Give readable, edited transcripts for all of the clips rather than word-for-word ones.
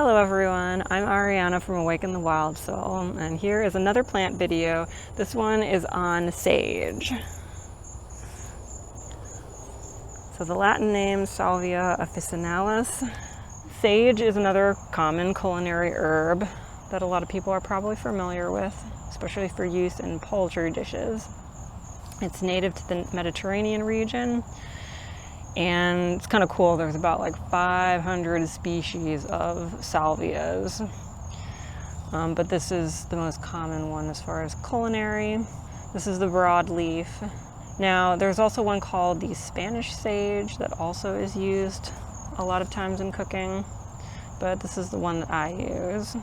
Hello everyone, I'm Ariana from Awaken the Wild Soul, and here is another plant video. This one is on sage. So the Latin name, Salvia officinalis. Sage is another common culinary herb that a lot of people are probably familiar with, especially for use in poultry dishes. It's native to the Mediterranean region, and it's kind of cool. There's about like 500 species of salvias, but this is the most common one as far as culinary. This is the broadleaf. Now there's also one called the Spanish sage that also is used a lot of times in cooking, but this is the one that I use.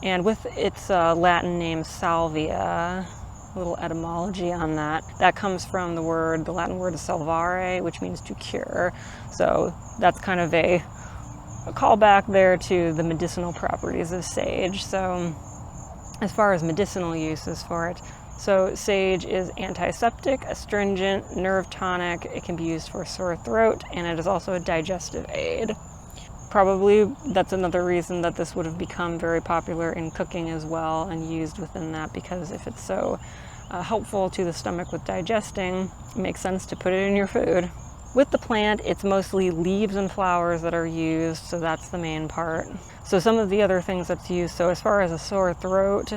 And with its Latin name salvia, a little etymology on that. That comes from the Latin word salvare, which means to cure. So that's kind of a callback there to the medicinal properties of sage. So as far as medicinal uses for it, so sage is antiseptic, astringent, nerve tonic. It can be used for sore throat, and it is also a digestive aid. Probably that's another reason that this would have become very popular in cooking as well and used within that, because if it's so helpful to the stomach with digesting, it makes sense to put it in your food. With the plant, it's mostly leaves and flowers that are used, so that's the main part. So some of the other things that's used, so as far as a sore throat,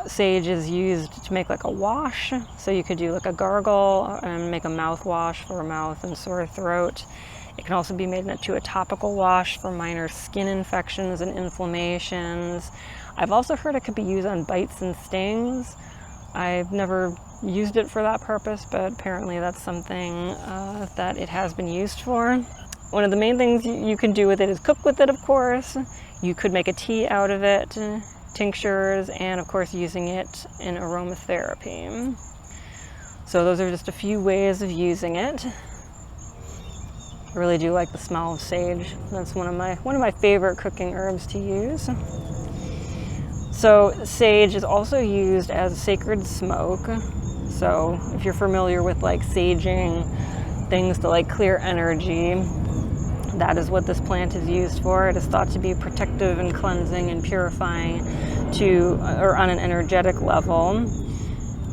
sage is used to make like a wash. So you could do like a gargle and make a mouthwash for a mouth and sore throat. It can also be made into a topical wash for minor skin infections and inflammations. I've also heard it could be used on bites and stings. I've never used it for that purpose, but apparently that's something that it has been used for. One of the main things you can do with it is cook with it, of course. You could make a tea out of it, tinctures, and of course using it in aromatherapy. So those are just a few ways of using it. I really do like the smell of sage. That's one of my favorite cooking herbs to use. So sage is also used as a sacred smoke. So if you're familiar with like saging things to like clear energy, that is what this plant is used for. It is thought to be protective and cleansing and purifying on an energetic level.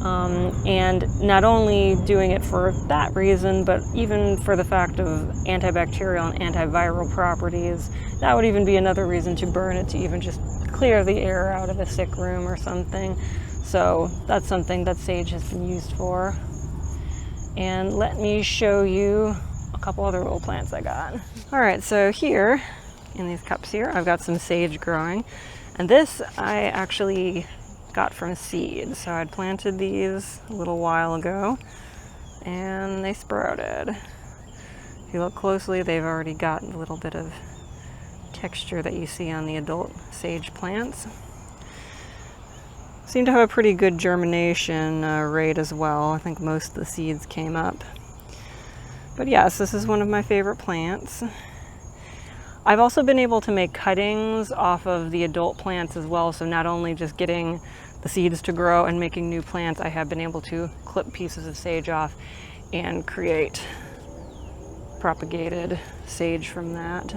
And not only doing it for that reason, but even for the fact of antibacterial and antiviral properties. That would even be another reason to burn it, to even just clear the air out of a sick room or something. So that's something that sage has been used for. And let me show you a couple other little plants I got. All right, so here in these cups here, I've got some sage growing. And this I actually got from seed. So I'd planted these a little while ago and they sprouted. If you look closely, they've already got a little bit of texture that you see on the adult sage plants. Seem to have a pretty good germination rate as well. I think most of the seeds came up. But yes, this is one of my favorite plants. I've also been able to make cuttings off of the adult plants as well, so not only just getting the seeds to grow and making new plants, I have been able to clip pieces of sage off and create propagated sage from that.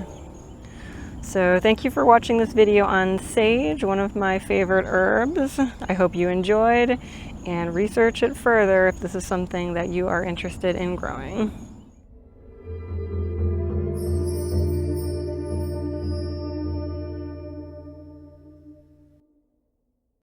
So thank you for watching this video on sage, one of my favorite herbs. I hope you enjoyed, and research it further if this is something that you are interested in growing.